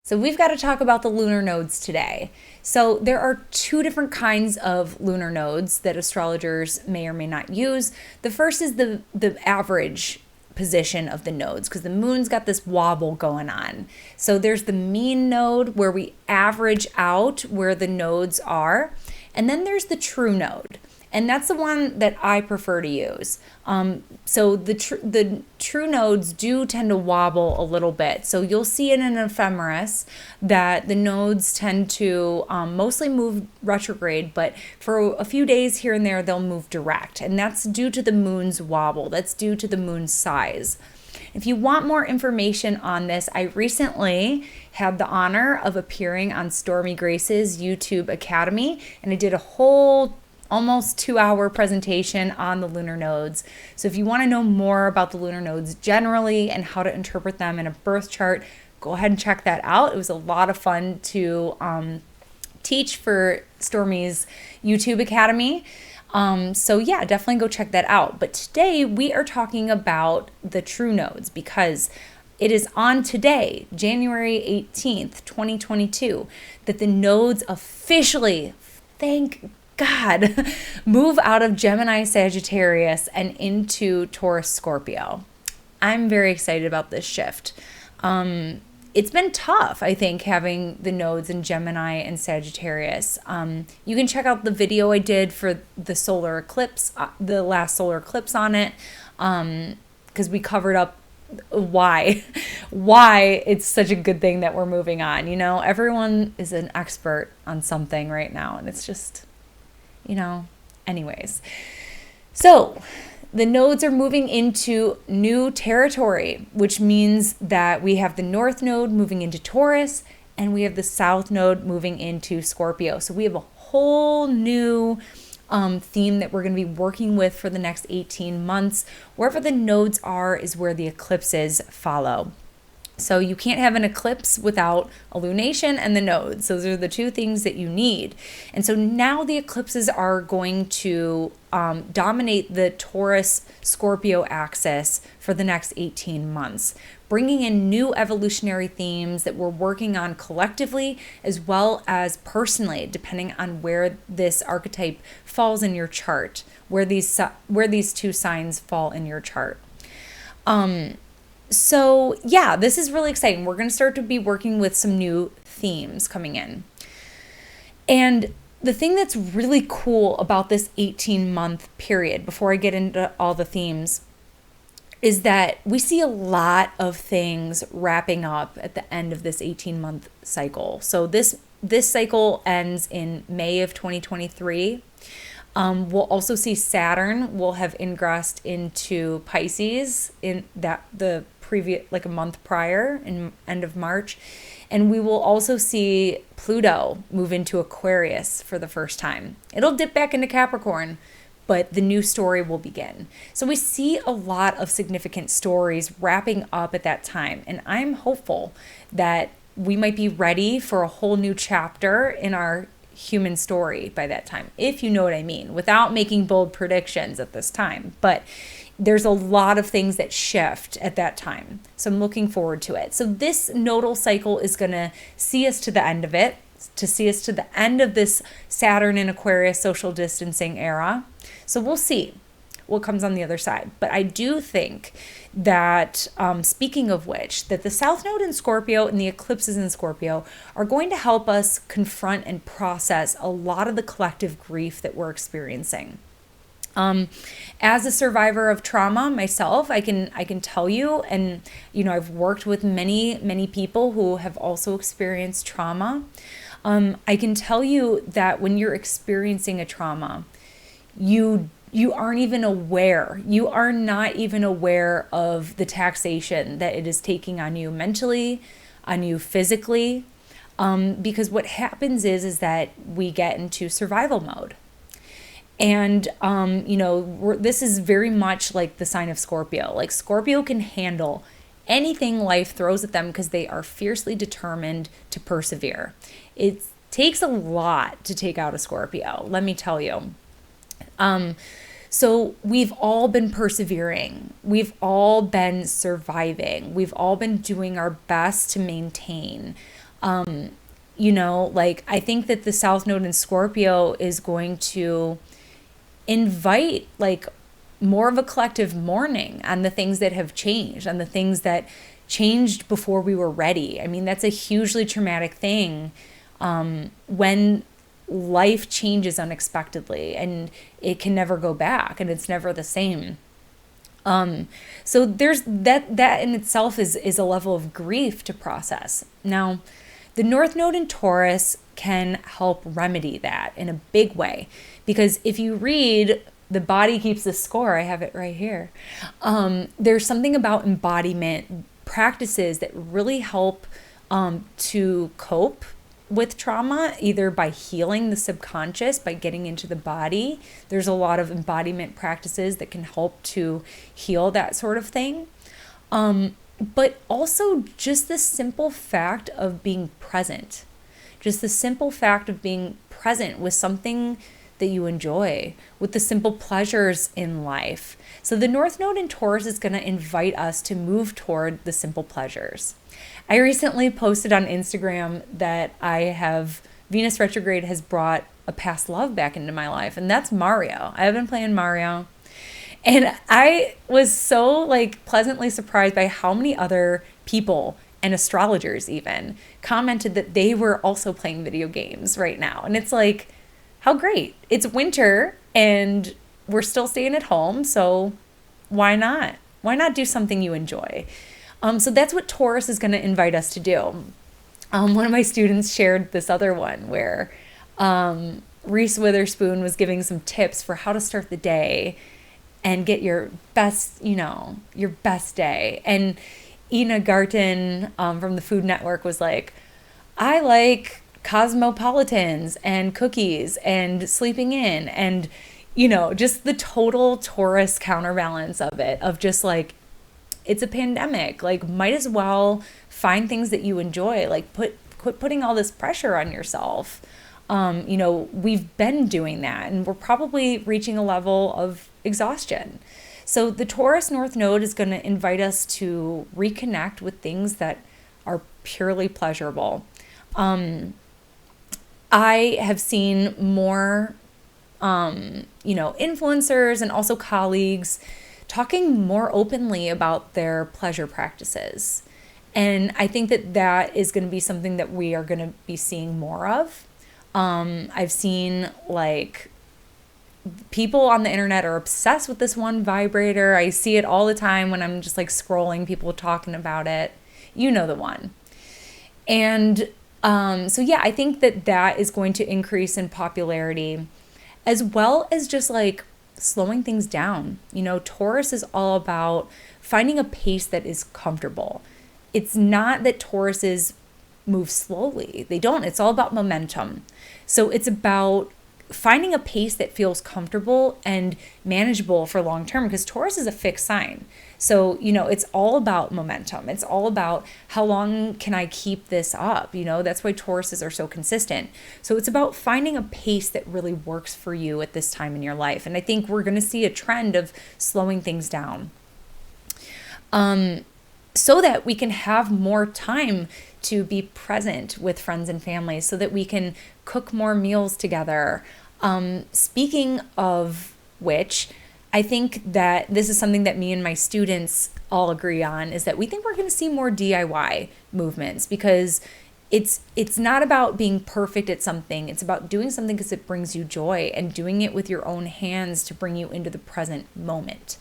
So we've got to talk about the lunar nodes today. So there are two different kinds of lunar nodes that astrologers may or may not use. The first is the average position of the nodes, because the moon's got this wobble going on. So there's the mean node where we average out where the nodes are. And then there's the true node. And that's the one that I prefer to use. So the true nodes do tend to wobble a little bit. So you'll see in an ephemeris that the nodes tend to mostly move retrograde, but for a few days here and there, they'll move direct. And that's due to the moon's wobble. That's due to the moon's size. If you want more information on this, I recently had the honor of appearing on Stormy Grace's YouTube Academy, and I did a whole almost 2-hour presentation on the lunar nodes. So if you want to know more about the lunar nodes generally and how to interpret them in a birth chart, go ahead and check that out. It was a lot of fun to teach for Stormy's YouTube Academy. So yeah, definitely go check that out. But today we are talking about the true nodes, because it is on today, January 18th, 2022, that the nodes officially, thank God, move out of Gemini Sagittarius and into Taurus-Scorpio. I'm very excited about this shift. It's been tough, I think, having the nodes in Gemini and Sagittarius. You can check out the video I did for the solar eclipse, the last solar eclipse on it, because we covered up why it's such a good thing that we're moving on. You know, everyone is an expert on something right now, and it's just, anyways. So the nodes are moving into new territory, which means that we have the North Node moving into Taurus, and we have the South Node moving into Scorpio. So we have a whole new theme that we're going to be working with for the next 18 months. Wherever the nodes are is where the eclipses follow. So you can't have an eclipse without a lunation and the nodes. Those are the two things that you need. And so now the eclipses are going to dominate the Taurus-Scorpio axis for the next 18 months, bringing in new evolutionary themes that we're working on collectively as well as personally, depending on where this archetype falls in your chart, where these two signs fall in your chart. So yeah, this is really exciting. We're going to start to be working with some new themes coming in. And the thing that's really cool about this 18-month period, before I get into all the themes, is that we see a lot of things wrapping up at the end of this 18-month cycle. So this cycle ends in May of 2023. We'll also see Saturn will have ingressed into Pisces in the previous, like a month prior, in end of March. And we will also see Pluto move into Aquarius for the first time. It'll dip back into Capricorn, but the new story will begin. So we see a lot of significant stories wrapping up at that time. And I'm hopeful that we might be ready for a whole new chapter in our human story by that time, if you know what I mean, without making bold predictions at this time. But there's a lot of things that shift at that time. So I'm looking forward to it. So this nodal cycle is going to see us to the end of it, to see us to the end of this Saturn in Aquarius social distancing era. So we'll see what comes on the other side. But I do think that, speaking of which, that the South Node in Scorpio and the eclipses in Scorpio are going to help us confront and process a lot of the collective grief that we're experiencing. As a survivor of trauma myself, I can tell you, and I've worked with many people who have also experienced trauma. I can tell you that when you're experiencing a trauma, you aren't even aware. You are not even aware of the taxation that it is taking on you mentally, on you physically, because what happens is that we get into survival mode. And, this is very much like the sign of Scorpio. Like Scorpio can handle anything life throws at them because they are fiercely determined to persevere. It takes a lot to take out a Scorpio, let me tell you. So we've all been persevering. We've all been surviving. We've all been doing our best to maintain. Like I think that the South Node in Scorpio is going to invite like more of a collective mourning on the things that have changed, on the things that changed before we were ready. I mean, that's a hugely traumatic thing when life changes unexpectedly and it can never go back and it's never the same. So there's that in itself is a level of grief to process. Now, the North Node in Taurus can help remedy that in a big way, because if you read The Body Keeps the Score, I have it right here. There's something about embodiment practices that really help to cope with trauma, either by healing the subconscious, by getting into the body. There's a lot of embodiment practices that can help to heal that sort of thing. But also just the simple fact of being present, just the simple fact of being present with something that you enjoy, with the simple pleasures in life. So the North Node in Taurus is going to invite us to move toward the simple pleasures. I recently posted on Instagram that Venus retrograde has brought a past love back into my life, and that's Mario. I have been playing Mario. And I was so like pleasantly surprised by how many other people and astrologers even commented that they were also playing video games right now. And it's like, how great. It's winter and we're still staying at home. So why not? Why not do something you enjoy? So that's what Taurus is going to invite us to do. One of my students shared this other one where Reese Witherspoon was giving some tips for how to start the day and get your best, your best day. And Ina Garten from the Food Network was like, I like cosmopolitans and cookies and sleeping in and, just the total Taurus counterbalance of it, of just like, it's a pandemic, like might as well find things that you enjoy, like quit putting all this pressure on yourself. We've been doing that and we're probably reaching a level of exhaustion. So the Taurus North Node is going to invite us to reconnect with things that are purely pleasurable. I have seen more, influencers and also colleagues talking more openly about their pleasure practices. And I think that is going to be something that we are going to be seeing more of. I've seen like people on the internet are obsessed with this one vibrator. I see it all the time when I'm just like scrolling, people talking about it. You know the one. And so yeah, I think that is going to increase in popularity, as well as just like slowing things down. Taurus is all about finding a pace that is comfortable. It's not that Tauruses move slowly. They don't. It's all about momentum. So it's about finding a pace that feels comfortable and manageable for long term, because Taurus is a fixed sign. So, it's all about momentum. It's all about how long can I keep this up? That's why Tauruses are so consistent. So it's about finding a pace that really works for you at this time in your life. And I think we're going to see a trend of slowing things down, so that we can have more time to be present with friends and family, so that we can cook more meals together. Speaking of which, I think that this is something that me and my students all agree on, is that we think we're going to see more DIY movements, because it's not about being perfect at something. It's about doing something because it brings you joy, and doing it with your own hands to bring you into the present moment.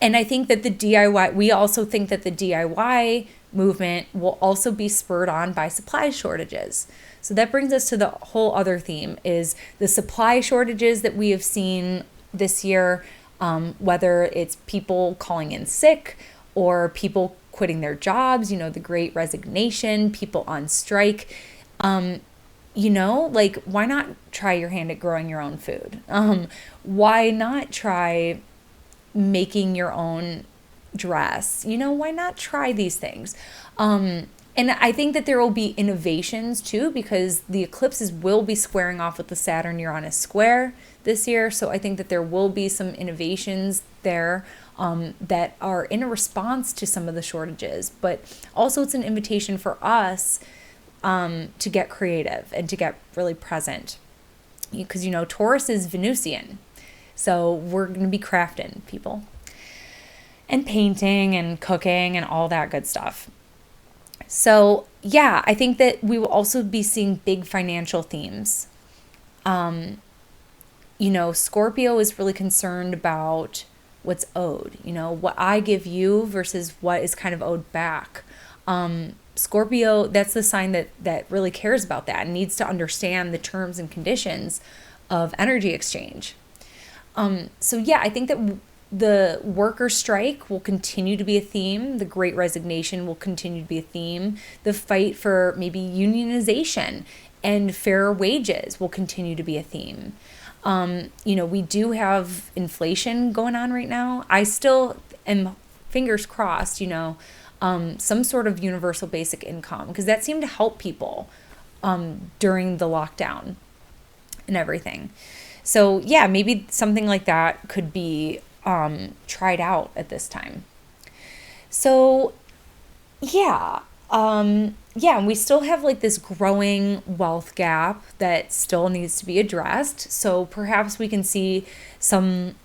And I think that we also think that the DIY movement will also be spurred on by supply shortages. So that brings us to the whole other theme, is the supply shortages that we have seen this year, whether it's people calling in sick or people quitting their jobs, the Great Resignation, people on strike. Why not try your hand at growing your own food? Why not try making your own dress? Why not try these things? And I think that there will be innovations too, because the eclipses will be squaring off with the Saturn-Uranus square this year. So I think that there will be some innovations there that are in a response to some of the shortages, but also it's an invitation for us to get creative and to get really present. Because, Taurus is Venusian. So we're going to be crafting, people, and painting and cooking and all that good stuff. So, yeah, I think that we will also be seeing big financial themes. Scorpio is really concerned about what's owed, what I give you versus what is kind of owed back. Scorpio, that's the sign that really cares about that and needs to understand the terms and conditions of energy exchange. So yeah, I think that the worker strike will continue to be a theme. The Great Resignation will continue to be a theme. The fight for maybe unionization and fairer wages will continue to be a theme. We do have inflation going on right now. I still am, fingers crossed, some sort of universal basic income, because that seemed to help people during the lockdown and everything. So yeah, maybe something like that could be tried out at this time. So yeah, and we still have like this growing wealth gap that still needs to be addressed. So perhaps we can see some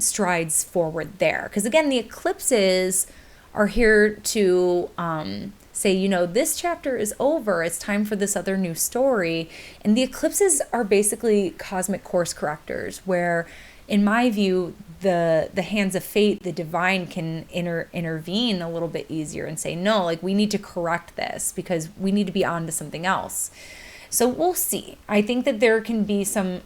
strides forward there. Because again, the eclipses are here to say, this chapter is over. It's time for this other new story. And the eclipses are basically cosmic course correctors, where, in my view, the hands of fate, the divine, can intervene a little bit easier and say, no, like, we need to correct this because we need to be on to something else. So we'll see. I think that there can be some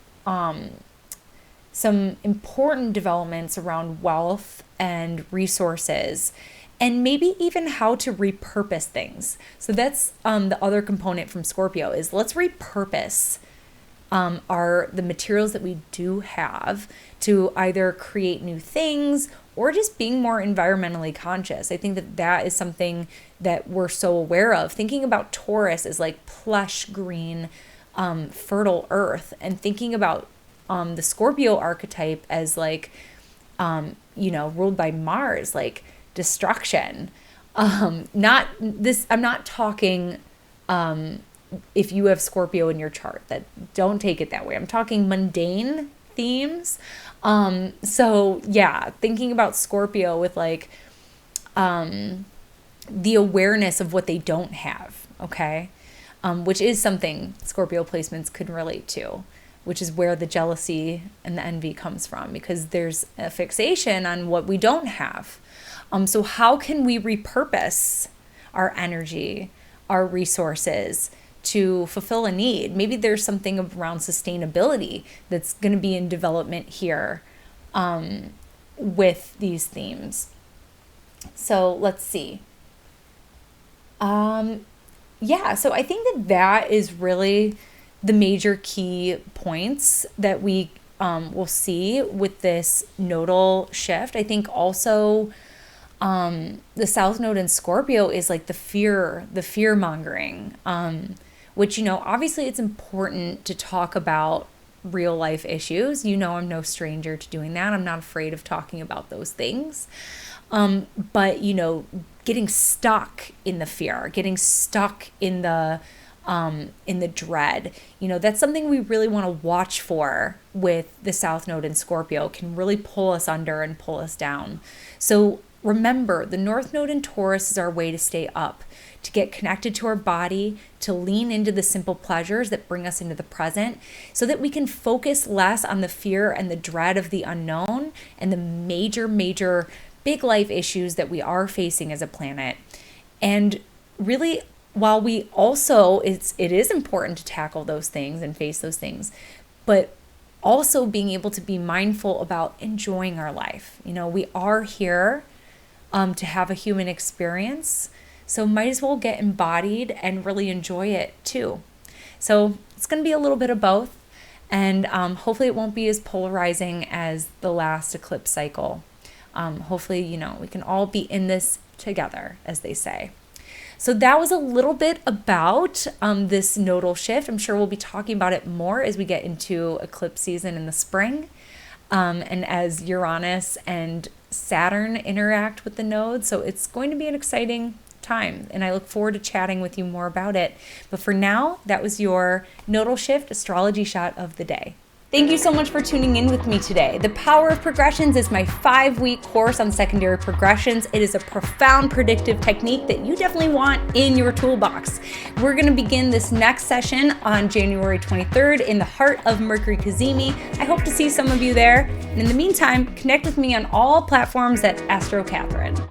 important developments around wealth and resources, and maybe even how to repurpose things. So that's the other component from Scorpio, is let's repurpose the materials that we do have to either create new things or just being more environmentally conscious. I think that is something that we're so aware of. Thinking about Taurus as like plush green, fertile earth, and thinking about the Scorpio archetype as like, ruled by Mars, like destruction. I'm not talking if you have Scorpio in your chart, that don't take it that way. I'm talking mundane themes. So yeah, thinking about Scorpio with like the awareness of what they don't have, okay? Which is something Scorpio placements could relate to, which is where the jealousy and the envy comes from, because there's a fixation on what we don't have. So how can we repurpose our energy, our resources to fulfill a need? Maybe there's something around sustainability that's going to be in development here with these themes. So let's see. So I think that is really the major key points that we will see with this nodal shift. I think also the South Node in Scorpio is like the fear mongering, which, obviously it's important to talk about real life issues. I'm no stranger to doing that. I'm not afraid of talking about those things. But, getting stuck in the fear, getting stuck in the dread, that's something we really want to watch for with the South Node in Scorpio. Can really pull us under and pull us down. So remember, the North Node in Taurus is our way to stay up, to get connected to our body, to lean into the simple pleasures that bring us into the present, so that we can focus less on the fear and the dread of the unknown and the major big life issues that we are facing as a planet. And really, while we also, it is important to tackle those things and face those things, but also being able to be mindful about enjoying our life. We are here to have a human experience, so might as well get embodied and really enjoy it too. So it's going to be a little bit of both, and hopefully it won't be as polarizing as the last eclipse cycle. Hopefully, we can all be in this together, as they say. So that was a little bit about this nodal shift. I'm sure we'll be talking about it more as we get into eclipse season in the spring, and as Uranus and Saturn interact with the nodes. So it's going to be an exciting time, and I look forward to chatting with you more about it. But for now, that was your nodal shift astrology shot of the day. Thank you so much for tuning in with me today. The Power of Progressions is my 5-week course on secondary progressions. It is a profound predictive technique that you definitely want in your toolbox. We're going to begin this next session on January 23rd in the heart of Mercury Cazimi. I hope to see some of you there. And in the meantime, connect with me on all platforms at Astro Catherine.